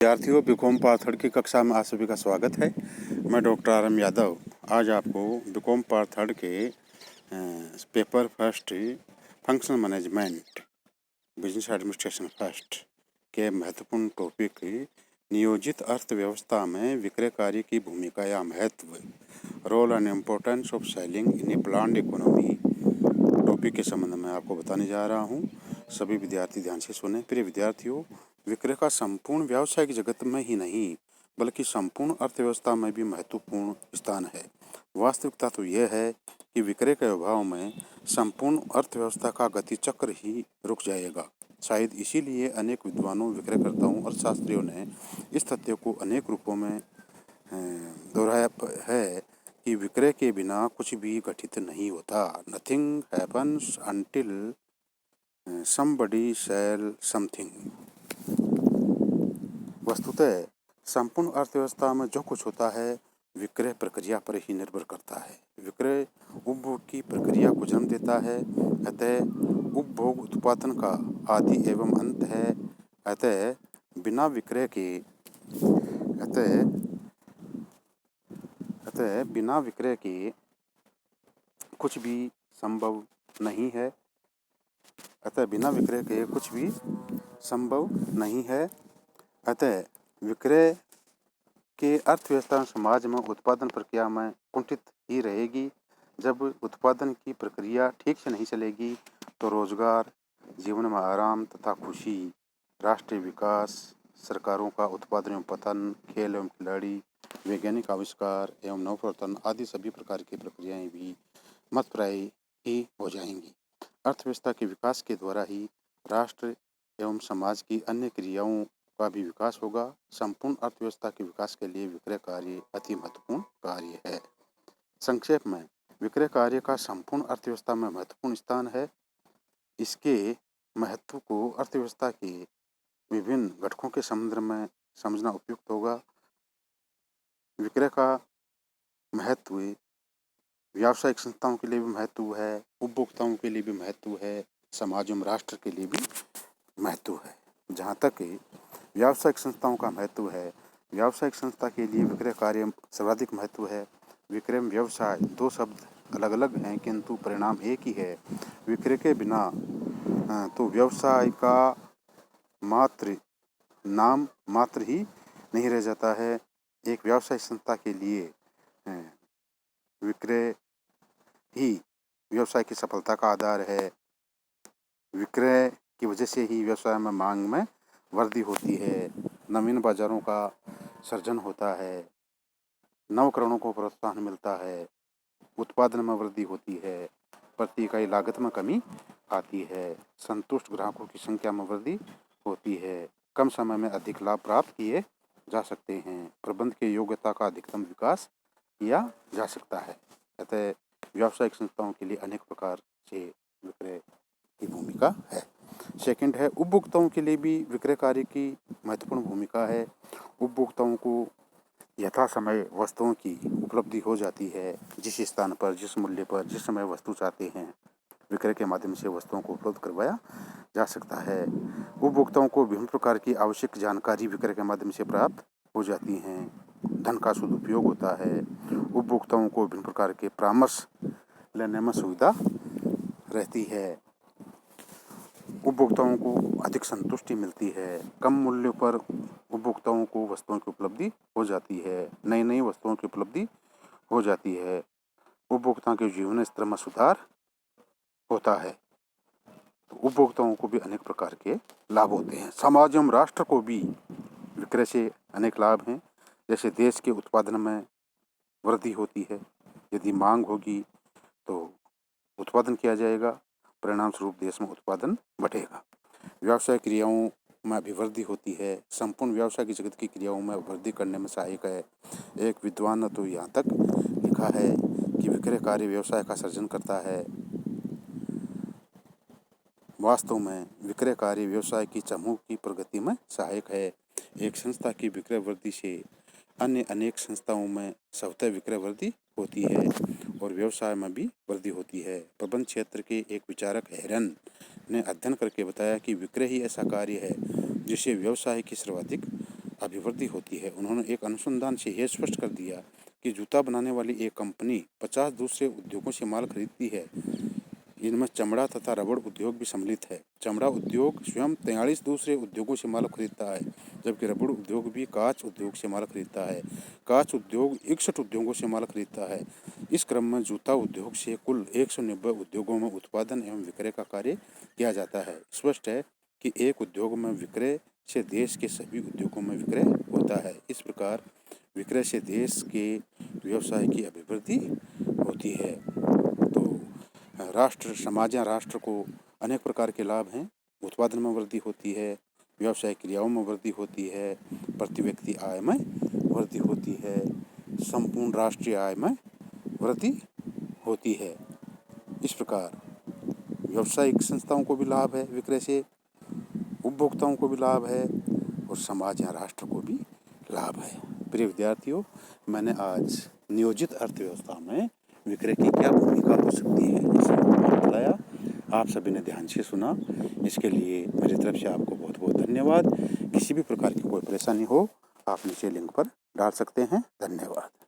विद्यार्थियों, BCom part third की कक्षा में आप सभी का स्वागत है। मैं डॉक्टर आर.एम. यादव आज आपको बीकॉम पार्ट थर्ड के paper first functional management business administration first के महत्वपूर्ण टॉपिक नियोजित अर्थव्यवस्था में विक्रय कार्य की भूमिका या महत्व, role and importance of selling in a planned economy topic के संबंध में आपको बताने जा रहा हूँ। सभी विद्यार्थी ध्यान से सुने। प्रिय विद्यार्थियों, विक्रय का संपूर्ण व्यावसायिक जगत में ही नहीं बल्कि संपूर्ण अर्थव्यवस्था में भी महत्वपूर्ण स्थान है। वास्तविकता तो यह है कि विक्रय के अभाव में संपूर्ण अर्थव्यवस्था का गति चक्र ही रुक जाएगा। शायद इसीलिए अनेक विद्वानों, विक्रयकर्ताओं और शास्त्रियों ने इस तथ्य को अनेक रूपों में दोहराया है कि विक्रय के बिना कुछ भी घटित नहीं होता। Nothing happens until somebody sell something। वस्तुतः संपूर्ण अर्थव्यवस्था में जो कुछ होता है विक्रय प्रक्रिया पर ही निर्भर करता है। विक्रय उपभोग की प्रक्रिया को जन्म देता है, अतः उपभोग उत्पादन का आदि एवं अंत है। अतः बिना विक्रय के कुछ भी संभव नहीं है। अतः विक्रय के अर्थव्यवस्था समाज में उत्पादन प्रक्रिया में कुंठित ही रहेगी। जब उत्पादन की प्रक्रिया ठीक से नहीं चलेगी तो रोजगार, जीवन में आराम तथा खुशी, राष्ट्रीय विकास, सरकारों का उत्पादन एवं पतन, खेल एवं खिलाड़ी, वैज्ञानिक आविष्कार एवं नवप्रवर्तन आदि सभी प्रकार की प्रक्रियाएं भी मतप्राय ही हो जाएंगी। अर्थव्यवस्था के विकास के द्वारा ही राष्ट्र एवं समाज की अन्य क्रियाओं का भी विकास होगा। संपूर्ण अर्थव्यवस्था के विकास के लिए विक्रय कार्य अति महत्वपूर्ण कार्य है। संक्षेप में, विक्रय कार्य का संपूर्ण अर्थव्यवस्था में महत्वपूर्ण स्थान है। इसके महत्व को अर्थव्यवस्था के विभिन्न घटकों के संदर्भ में समझना उपयुक्त होगा। विक्रय का महत्व व्यावसायिक संस्थाओं के लिए भी महत्व है, उपभोक्ताओं के लिए भी महत्व है, समाज एवं राष्ट्र के लिए भी महत्व है। जहाँ तक व्यावसायिक संस्थाओं का महत्व है, व्यावसायिक संस्था के लिए विक्रय कार्य सर्वाधिक महत्व है। विक्रय में व्यवसाय दो शब्द अलग अलग हैं किंतु परिणाम एक ही है। विक्रय के बिना तो व्यवसाय का नाम मात्र ही नहीं रह जाता है। एक व्यावसायिक संस्था के लिए विक्रय ही व्यवसाय की सफलता का आधार है। विक्रय की वजह से ही व्यवसाय में मांग में वृद्धि होती है, नवीन बाजारों का सृजन होता है, नवकरणों को प्रोत्साहन मिलता है, उत्पादन में वृद्धि होती है, प्रति इकाई लागत में कमी आती है, संतुष्ट ग्राहकों की संख्या में वृद्धि होती है, कम समय में अधिक लाभ प्राप्त किए जा सकते हैं, प्रबंध की योग्यता का अधिकतम विकास किया जा सकता है। अतः व्यावसायिक संस्थाओं के लिए अनेक प्रकार से विक्रय की भूमिका है। सेकंड है, उपभोक्ताओं के लिए भी विक्रय कार्य की महत्वपूर्ण भूमिका है। उपभोक्ताओं को यथा समय वस्तुओं की उपलब्धि हो जाती है। जिस स्थान पर, जिस मूल्य पर, जिस समय वस्तु चाहते हैं, विक्रय के माध्यम से वस्तुओं को उपलब्ध करवाया जा सकता है। उपभोक्ताओं को विभिन्न प्रकार की आवश्यक जानकारी विक्रय के माध्यम से प्राप्त हो जाती हैं। धन का सदुपयोग होता है। उपभोक्ताओं को विभिन्न प्रकार के परामर्श लेने में सुविधा रहती है। उपभोक्ताओं को अधिक संतुष्टि मिलती है। कम मूल्यों पर उपभोक्ताओं को वस्तुओं की उपलब्धि हो जाती है। नई नई वस्तुओं की उपलब्धि हो जाती है। उपभोक्ताओं के जीवन स्तर में सुधार होता है। तो उपभोक्ताओं को भी अनेक प्रकार के लाभ होते हैं। समाज एवं राष्ट्र को भी विक्रय से अनेक लाभ हैं। जैसे देश के उत्पादन में वृद्धि होती है। यदि मांग होगी तो उत्पादन किया जाएगा, परिणाम स्वरूप देश में उत्पादन बढ़ेगा। व्यवसाय क्रियाओं में अभिवृद्धि होती है। संपूर्ण व्यवसाय की जगत की क्रियाओं में वृद्धि करने में सहायक है। एक विद्वान ने तो यहाँ तक लिखा है कि विक्रय कार्य व्यवसाय का सृजन करता है। वास्तव में विक्रय कार्य व्यवसाय की समूह की प्रगति में सहायक है। एक संस्था की विक्रय वृद्धि से अन्य अनेक संस्थाओं में स्वतः विक्रय वृद्धि होती है और व्यवसाय में भी वृद्धि होती है। प्रबंध क्षेत्र के एक विचारक हेरन ने अध्ययन करके बताया कि विक्रय ही ऐसा कार्य है जिससे व्यवसाय की सर्वाधिक अभिवृद्धि होती है। उन्होंने एक अनुसंधान से यह स्पष्ट कर दिया कि जूता बनाने वाली एक कंपनी 50 दूसरे उद्योगों से माल खरीदती है। इनमें चमड़ा तथा रबड़ उद्योग भी सम्मिलित है। चमड़ा उद्योग स्वयं 43 दूसरे उद्योगों से माल खरीदता है, जबकि रबड़ उद्योग भी कांच उद्योग से माल खरीदता है। कांच उद्योग 61 उद्योगों से माल खरीदता है। इस क्रम में जूता उद्योग से कुल 190 उद्योगों में उत्पादन एवं विक्रय का कार्य किया जाता है। स्पष्ट है कि एक उद्योग में विक्रय से देश के सभी उद्योगों में विक्रय होता है। इस प्रकार विक्रय से देश के व्यवसाय की अभिवृद्धि होती है। तो राष्ट्र, समाज या राष्ट्र को अनेक प्रकार के लाभ हैं। उत्पादन में वृद्धि होती है, व्यावसायिक क्रियाओं में वृद्धि होती है, प्रति व्यक्ति आय में वृद्धि होती है, संपूर्ण राष्ट्रीय आय में वृद्धि होती है। इस प्रकार व्यावसायिक संस्थाओं को भी लाभ है विक्रय से, उपभोक्ताओं को भी लाभ है और समाज या राष्ट्र को भी लाभ है। प्रिय विद्यार्थियों, मैंने आज नियोजित अर्थव्यवस्था में विक्रय की क्या भूमिका हो सकती है इसे बताया। आप सभी ने ध्यान से सुना, इसके लिए मेरी तरफ से आपको बहुत बहुत धन्यवाद। किसी भी प्रकार की कोई परेशानी हो आप नीचे लिंक पर डाल सकते हैं। धन्यवाद।